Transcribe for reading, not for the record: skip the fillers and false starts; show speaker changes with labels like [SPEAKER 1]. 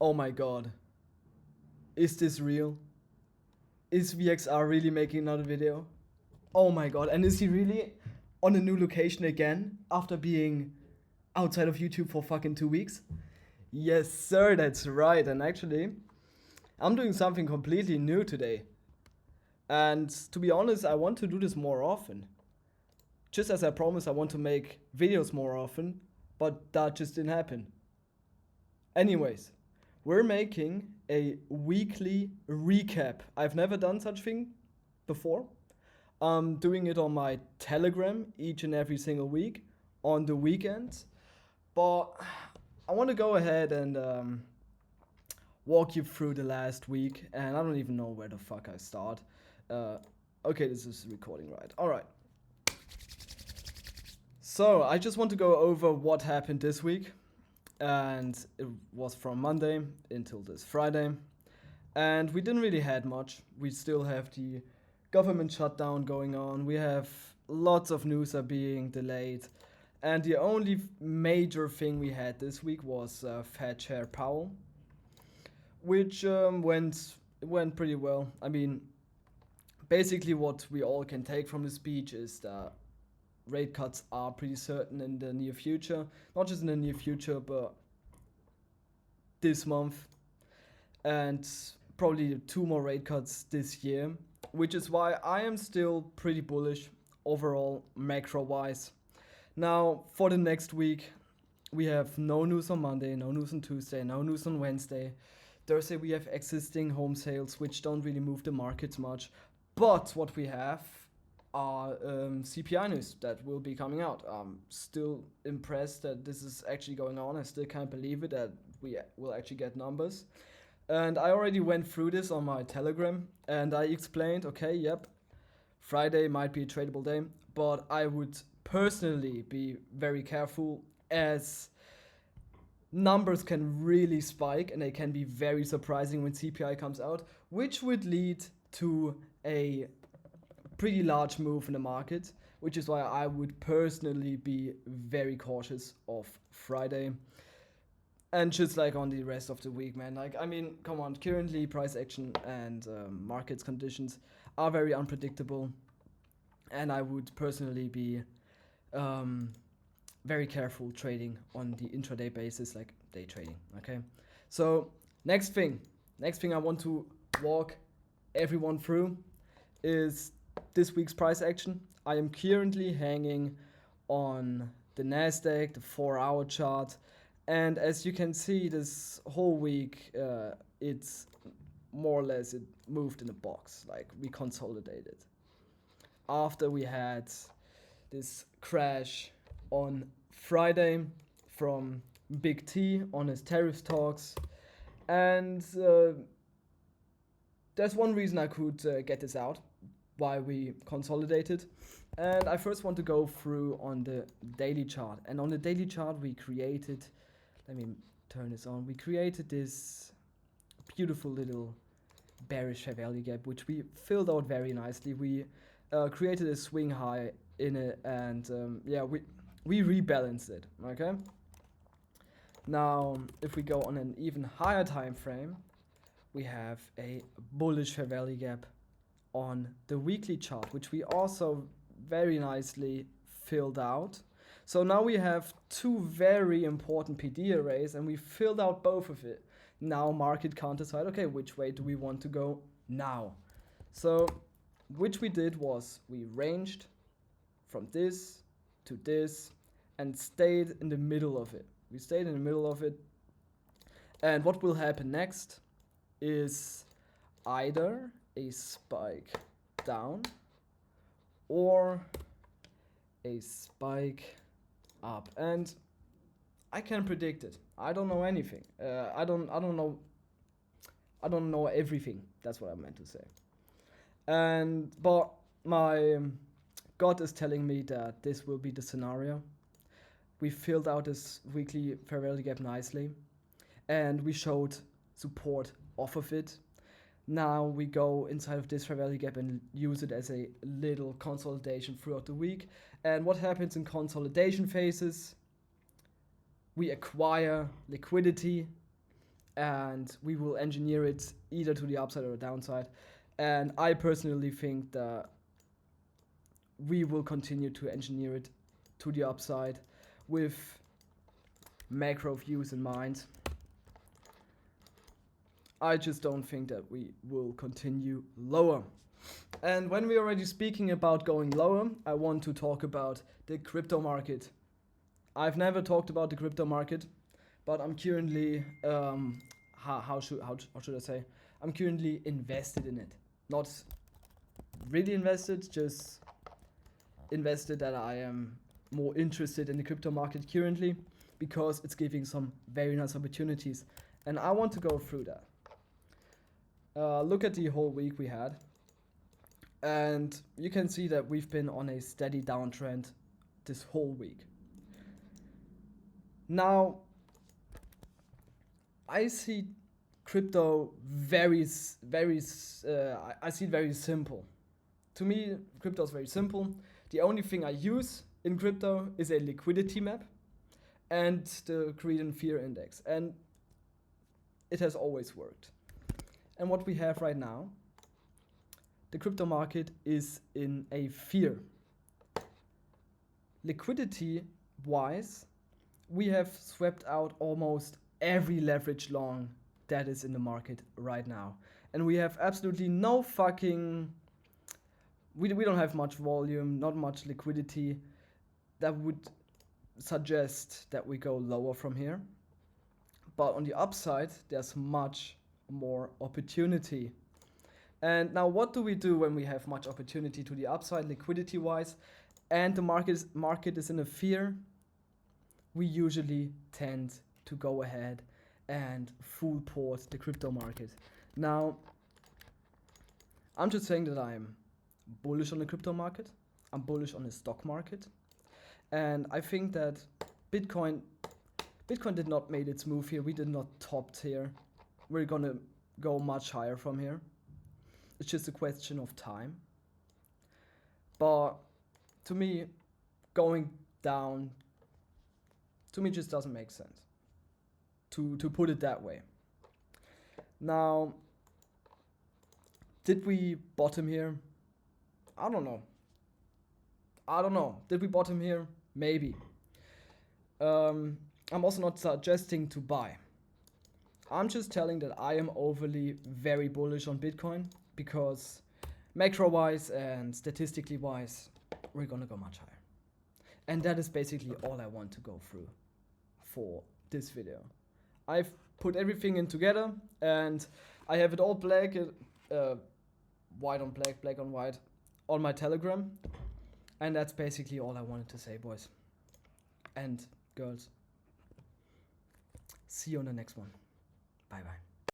[SPEAKER 1] Oh my god. Is this real? Is VXR really making another video? Oh my god. And is he really on a new location again after being outside of YouTube for fucking 2 weeks? Yes, sir, that's right. And actually, I'm doing something completely new today. And to be honest, I want to do this more often. Just as I promised, I want to make videos more often, but that just didn't happen. Anyways, we're making a weekly recap. I've never done such thing before. I'm doing it on my Telegram each and every single week on the weekends. But I want to go ahead and walk you through the last week, and I don't even know where the fuck I start. Okay, this is recording right. All right. So I just want to go over what happened this week, and it was from Monday until this Friday, and we didn't really had much. We still have the government shutdown going on. We have lots of news are being delayed, and the only major thing we had this week was Fed Chair Powell, which went pretty well. I mean, basically what we all can take from the speech is that rate cuts are pretty certain in the near future. Not just in the near future, but this month. And probably 2 more rate cuts this year. Which is why I am still pretty bullish overall macro-wise. Now, for the next week, we have no news on Monday, no news on Tuesday, no news on Wednesday. Thursday, we have existing home sales, which don't really move the markets much. But what we have are CPI news that will be coming out. I'm still impressed that this is actually going on. I still can't believe it that we will actually get numbers. And I already went through this on my Telegram and I explained, okay, yep, Friday might be a tradable day, but I would personally be very careful as numbers can really spike and they can be very surprising when CPI comes out, which would lead to a pretty large move in the market, which is why I would personally be very cautious of Friday. And just like on the rest of the week, man. Like, I mean, come on, currently price action and markets conditions are very unpredictable. And I would personally be very careful trading on the intraday basis, like day trading, okay? So, next thing I want to walk everyone through is this week's price action. I am currently hanging on the NASDAQ, the 4-hour chart. And as you can see, this whole week, it's more or less, it moved in a box. Like, we consolidated. After we had this crash on Friday from Big T on his tariff talks. And there's one reason I could get this out, why we consolidated. And I first want to go through on the daily chart. And on the daily chart, we created, let me turn this on. We created this beautiful little bearish fair value gap, which we filled out very nicely. We created a swing high in it, and yeah, we rebalanced it. Okay. Now, if we go on an even higher time frame, we have a bullish fair value gap on the weekly chart, which we also very nicely filled out. So now we have two very important PD arrays and we filled out both of it. Now market can't decide, okay, which way do we want to go now? So which we did was we ranged from this to this and stayed in the middle of it. We stayed in the middle of it. And what will happen next is either a spike down or a spike up, and I can predict it. I don't know anything. I don't know everything. That's what I meant to say. But my gut is telling me that this will be the scenario. We filled out this weekly fair value gap nicely, and we showed support off of it. Now we go inside of this fair value gap and use it as a little consolidation throughout the week. And what happens in consolidation phases? We acquire liquidity and we will engineer it either to the upside or the downside. And I personally think that we will continue to engineer it to the upside with macro views in mind. I just don't think that we will continue lower. And when we're already speaking about going lower, I want to talk about the crypto market. I've never talked about the crypto market, but I'm currently, how should I say? I'm currently invested in it. Not really invested, just invested that I am more interested in the crypto market currently because it's giving some very nice opportunities. And I want to go through that. Look at the whole week we had. And you can see that we've been on a steady downtrend this whole week. Now, I see crypto I see it very simple. To me, crypto is very simple. The only thing I use in crypto is a liquidity map and the greed and fear index. And it has always worked. And what we have right now, the crypto market is in a fear. Liquidity wise, we have swept out almost every leverage long that is in the market right now. And we have absolutely no fucking, we don't have much volume, not much liquidity that would suggest that we go lower from here. But on the upside, there's much more opportunity. And now what do we do when we have much opportunity to the upside liquidity wise and the market is in a fear? We usually tend to go ahead and full port the crypto market. Now, I'm just saying that I'm bullish on the crypto market. I'm bullish on the stock market. And I think that Bitcoin did not make its move here. We did not top here. We're gonna go much higher from here. It's just a question of time. But to me, going down, to me just doesn't make sense. To put it that way. Now, did we bottom here? I don't know. Did we bottom here? Maybe. I'm also not suggesting to buy. I'm just telling that I am overly very bullish on Bitcoin because macro-wise and statistically wise, we're gonna go much higher. And that is basically all I want to go through for this video. I've put everything in together and I have it all black, white on black, black on white on my Telegram. And that's basically all I wanted to say, boys and girls. See you on the next one. Bye bye.